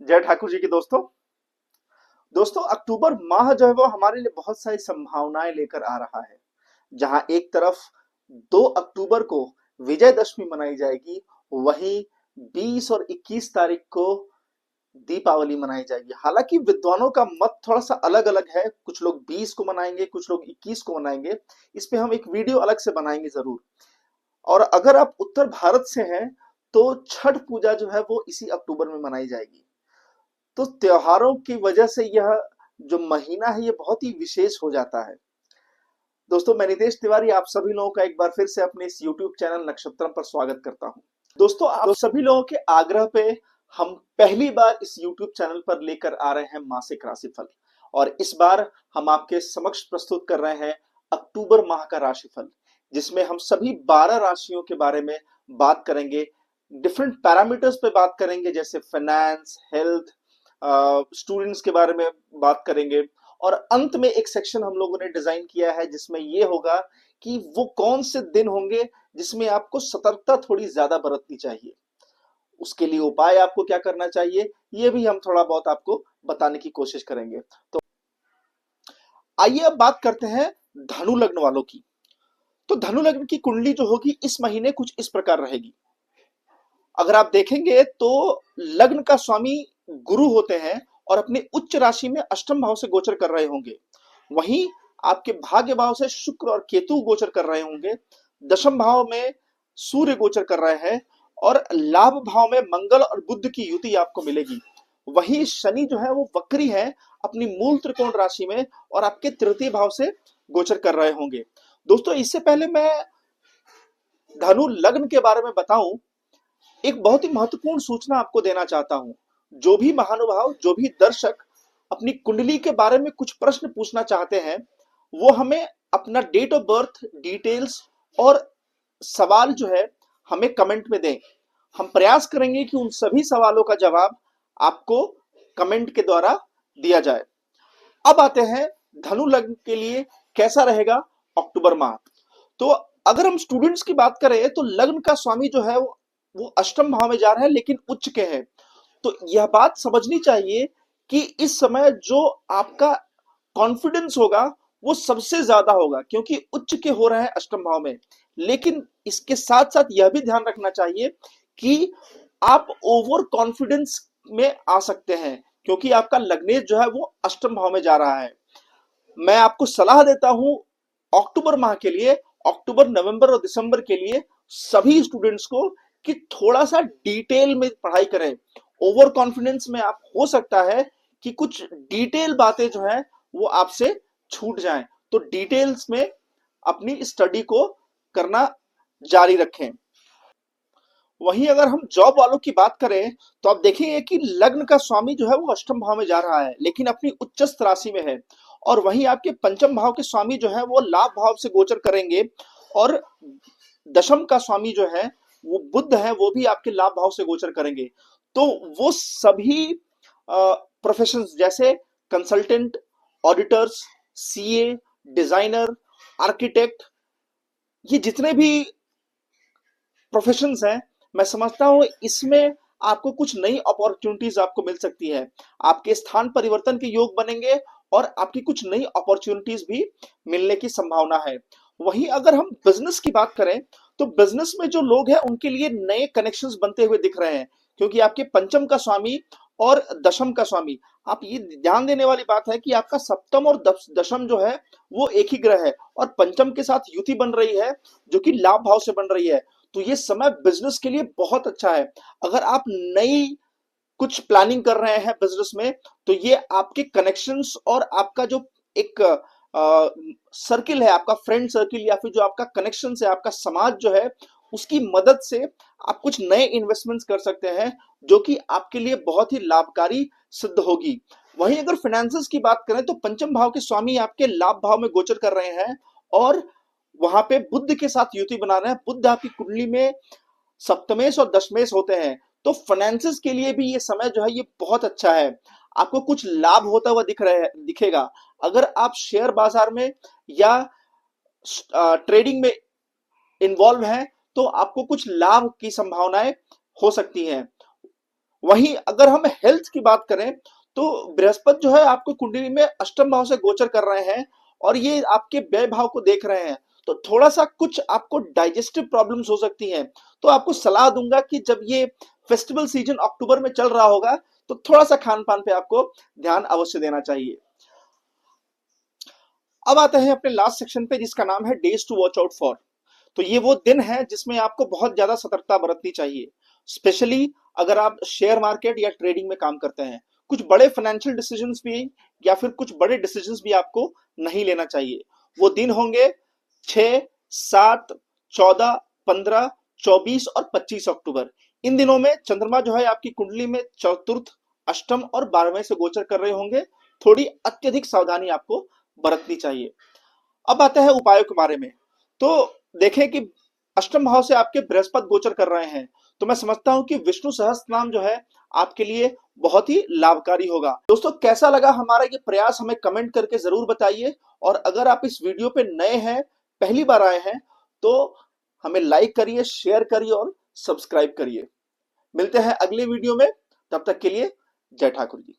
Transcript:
जय ठाकुर जी की दोस्तों। दोस्तों, अक्टूबर माह जो है वो हमारे लिए बहुत सारी संभावनाएं लेकर आ रहा है। जहां एक तरफ 2 अक्टूबर को विजयदशमी मनाई जाएगी, वहीं 20 और 21 तारीख को दीपावली मनाई जाएगी। हालांकि विद्वानों का मत थोड़ा सा अलग अलग है, कुछ लोग 20 को मनाएंगे, कुछ लोग 21 को मनाएंगे। इस पे हम एक वीडियो अलग से बनाएंगे जरूर। और अगर आप उत्तर भारत से हैं तो छठ पूजा जो है वो इसी अक्टूबर में मनाई जाएगी। तो त्योहारों की वजह से यह जो महीना है ये बहुत ही विशेष हो जाता है। दोस्तों, मैं नितेश तिवारी आप सभी लोगों का एक बार फिर से अपने इस YouTube चैनल नक्षत्रम पर स्वागत करता हूं। दोस्तों, आप सभी लोगों के आग्रह पे हम पहली बार इस YouTube चैनल पर लेकर आ रहे हैं मासिक राशिफल। और इस बार हम आपके समक्ष प्रस्तुत कर रहे हैं अक्टूबर माह का राशिफल, जिसमें हम सभी 12 राशियों के बारे में बात करेंगे। डिफरेंट पैरामीटर्स पे बात करेंगे, जैसे फाइनेंस, हेल्थ, स्टूडेंट्स के बारे में बात करेंगे। और अंत में एक सेक्शन हम लोगों ने डिजाइन किया है जिसमें ये होगा कि वो कौन से दिन होंगे जिसमें आपको सतर्कता थोड़ी ज्यादा बरतनी चाहिए। उसके लिए उपाय आपको क्या करना चाहिए, ये भी हम थोड़ा बहुत आपको बताने की कोशिश करेंगे। तो आइए अब बात करते हैं धनु लग्न वालों की। तो धनु लग्न की कुंडली जो होगी इस महीने कुछ इस प्रकार रहेगी। अगर आप देखेंगे तो लग्न का स्वामी गुरु होते हैं और अपने उच्च राशि में अष्टम भाव से गोचर कर रहे होंगे। वहीं आपके भाग्य भाव से शुक्र और केतु गोचर कर रहे होंगे। दशम भाव में सूर्य गोचर कर रहे हैं और लाभ भाव में मंगल और बुध की युति आपको मिलेगी। वहीं शनि जो है वो वक्री है अपनी मूल त्रिकोण राशि में और आपके तृतीय भाव से गोचर कर रहे होंगे। दोस्तों, इससे पहले मैं धनु लग्न के बारे में बताऊं, एक बहुत ही महत्वपूर्ण सूचना आपको देना चाहता हूं। जो भी महानुभाव, जो भी दर्शक अपनी कुंडली के बारे में कुछ प्रश्न पूछना चाहते हैं, वो हमें अपना डेट ऑफ बर्थ डिटेल्स और सवाल जो है हमें कमेंट में दें। हम प्रयास करेंगे कि उन सभी सवालों का जवाब आपको कमेंट के द्वारा दिया जाए। अब आते हैं धनु लग्न के लिए कैसा रहेगा अक्टूबर माह। तो अगर हम स्टूडेंट्स की बात करें तो लग्न का स्वामी जो है वो अष्टम भाव में जा रहा है लेकिन उच्च के है। तो यह बात समझनी चाहिए कि इस समय जो आपका कॉन्फिडेंस होगा वो सबसे ज्यादा होगा, क्योंकि उच्च के हो रहे हैं अष्टम भाव में। लेकिन इसके साथ साथ यह भी ध्यान रखना चाहिए कि आप ओवर कॉन्फिडेंस में आ सकते हैं, क्योंकि आपका लग्नेश जो है वो अष्टम भाव में जा रहा है। मैं आपको सलाह देता हूं अक्टूबर माह के लिए, अक्टूबर, नवंबर और दिसंबर के लिए सभी स्टूडेंट्स को कि थोड़ा सा डिटेल में पढ़ाई करें। ओवर कॉन्फिडेंस में आप हो सकता है कि कुछ डिटेल बातें जो है वो आपसे छूट जाएं। तो डिटेल्स में अपनी स्टडी को करना जारी रखें। वहीं अगर हम जॉब वालों की बात करें तो आप देखेंगे कि लग्न का स्वामी जो है वो अष्टम भाव में जा रहा है लेकिन अपनी उच्चस्थ राशि में है। और वहीं आपके पंचम भाव के स्वामी जो है वो लाभ भाव से गोचर करेंगे और दशम का स्वामी जो है वो बुध है, वो भी आपके लाभ भाव से गोचर करेंगे। तो वो सभी प्रोफेशंस जैसे consultant, auditors, CA, designer, architect, ये जितने भी प्रोफेशंस हैं, मैं समझता हूं इसमें आपको कुछ नई अपॉर्चुनिटीज आपको मिल सकती है। आपके स्थान परिवर्तन के योग बनेंगे और आपकी कुछ नई अपॉर्चुनिटीज भी मिलने की संभावना है। वहीं अगर हम बिजनेस की बात करें तो बिजनेस में जो लोग हैं उनके लिए नए कनेक्शंस बनते हुए दिख रहे हैं, क्योंकि आपके पंचम का स्वामी और दशम का स्वामी, आप ये ध्यान देने वाली बात है कि आपका सप्तम और दशम जो है वो एक ही ग्रह है और पंचम के साथ युति बन रही है जो कि लाभ भाव से बन रही है। तो ये समय बिजनेस के लिए बहुत अच्छा है। अगर आप नई कुछ प्लानिंग कर रहे हैं बिजनेस में तो ये आपके कनेक्शंस और आपका जो एक सर्किल है, आपका फ्रेंड सर्किल या फिर जो आपका कनेक्शन है, आपका समाज जो है, उसकी मदद से आप कुछ नए इन्वेस्टमेंट्स कर सकते हैं जो कि आपके लिए बहुत ही लाभकारी सिद्ध होगी। वहीं अगर फाइनेंसेस की बात करें तो पंचम भाव के स्वामी आपके लाभ भाव में गोचर कर रहे हैं और वहां पे बुध के साथ युति बना रहे हैं। बुध आपकी कुंडली में सप्तमेश और दशमेश होते हैं। तो फाइनेंसेस के लिए भी ये समय जो है ये बहुत अच्छा है। आपको कुछ लाभ होता हुआ दिखेगा। अगर आप शेयर बाजार में या ट्रेडिंग में इन्वॉल्व हैं तो आपको कुछ लाभ की संभावनाएं हो सकती हैं। वहीं अगर हम हेल्थ की बात करें तो बृहस्पति जो है आपको कुंडली में अष्टम भाव से गोचर कर रहे हैं और ये आपके व्यय भाव को देख रहे हैं, तो थोड़ा सा कुछ आपको डाइजेस्टिव प्रॉब्लम्स हो सकती हैं। तो आपको सलाह दूंगा कि जब ये फेस्टिवल सीजन अक्टूबर में चल रहा होगा तो थोड़ा सा खान पान पे आपको ध्यान अवश्य देना चाहिए। अब आते हैं अपने लास्ट सेक्शन पे जिसका नाम है days to watch out for. तो ये वो दिन है जिसमें आपको बहुत ज्यादा सतर्कता बरतनी चाहिए, स्पेशली अगर आप शेयर मार्केट या ट्रेडिंग में काम करते हैं। कुछ बड़े फाइनेंशियल डिसीजंस भी या फिर कुछ बड़े डिसीजंस भी आपको नहीं लेना चाहिए। वो दिन होंगे 6, 7, 14, 15, 24 और 25 अक्टूबर। इन दिनों में चंद्रमा जो है आपकी कुंडली में चतुर्थ, अष्टम और 12वें से गोचर कर रहे होंगे। थोड़ी अत्यधिक सावधानी आपको बरतनी चाहिए। अब आते हैं उपायों के बारे में। तो देखें कि अष्टम भाव से आपके बृहस्पति गोचर कर रहे हैं, तो मैं समझता हूं कि विष्णु सहस्त्र नाम जो है आपके लिए बहुत ही लाभकारी होगा। दोस्तों कैसा लगा हमारा ये प्रयास हमें कमेंट करके जरूर बताइए, और अगर आप इस वीडियो पे नए हैं, पहली बार आए हैं, तो हमें लाइक करिए, शेयर करिए और सब्सक्राइब करिए। मिलते हैं अगले वीडियो में, तब तक के लिए जय ठाकुर जी।